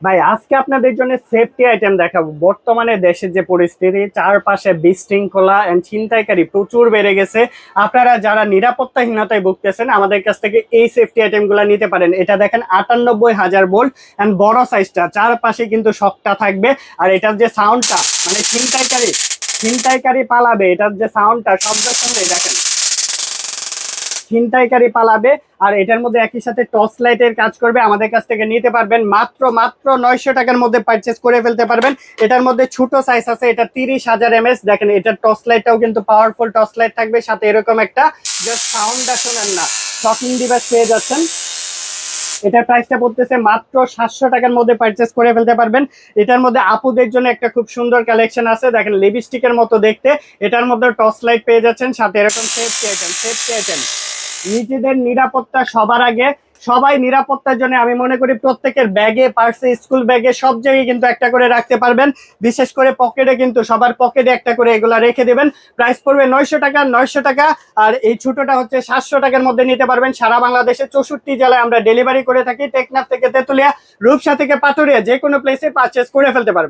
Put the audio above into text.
ভাই আজকে আপনাদের জন্য সেফটি আইটেম দেখাবো। বর্তমানে দেশের যে পরিস্থিতি, চারপাশে বিশৃঙ্খলা এন্ড ছিনতাইকারী প্রচুর বেড়ে গেছে। আপনারা যারা নিরাপত্তাহীনতায় ভুগতেছেন আমাদের কাছ থেকে এই সেফটি আইটেম গুলা নিতে পারেন। এটা দেখেন 98,000 ভোল্ট এন্ড বড় সাইজটা, চারপাশে কিন্তু শকটা থাকবে। আর এটার যে সাউন্ডটা, মানে ছিনতাইকারী ছিনতাইকারী পালাবে, এটার যে সাউন্ডটা, শব্দের সঙ্গে দেখেন ছিনতাইকারী পালাবে। আর এটার মধ্যে একই সাথে টর্চ লাইটের কাজ করবে। আমাদের কাছ থেকে নিতে পারবেন মাত্র মাত্র 900 টাকার মধ্যে পারচেস করে ফেলতে পারবেন। এটার মধ্যে ছোট সাইজ আছে, এটা 30,000 mAh। দেখেন এটার টর্চ লাইটটাও কিন্তু পাওয়ারফুল টর্চ লাইট থাকবে, সাথে এরকম একটা জাস্ট সাউন্ডটা শোনেন না, শকিং ডিভাইস পেয়ে যাচ্ছেন। এটার প্রাইসটা পড়তেছে মাত্র 700 টাকার মধ্যে পারচেস করে ফেলতে পারবেন। এটার মধ্যে আপুদের জন্য একটা খুব সুন্দর কালেকশন আছে, দেখেন লিপস্টিকের মতো দেখতে। এটার মধ্যে টর্চ লাইট পেয়ে যাচ্ছেন, সাথে এরকম সেফটি আইটেম। নিজেদের নিরাপত্তা সবার আগে। সবাই নিরাপত্তার জন্য আমি মনে করি প্রত্যেকের ব্যাগে, পার্সে, স্কুল ব্যাগে, সব জায়গায় কিন্তু একটা করে রাখতে পারবেন। বিশেষ করে পকেটে, কিন্তু সবার পকেটে একটা করে এগুলা রেখে দেবেন। প্রাইস পড়বে 900 টাকা। আর এই ছোটটা হচ্ছে 700 টাকার মধ্যে নিতে পারবেন। সারা বাংলাদেশে 64 জেলায় আমরা ডেলিভারি করে থাকি। টেকনাফ থেকে তেতুলিয়া, রূপসা থেকে পাটুরিয়া, যে কোনো প্লেসে পারচেস করে ফেলতে পারবেন।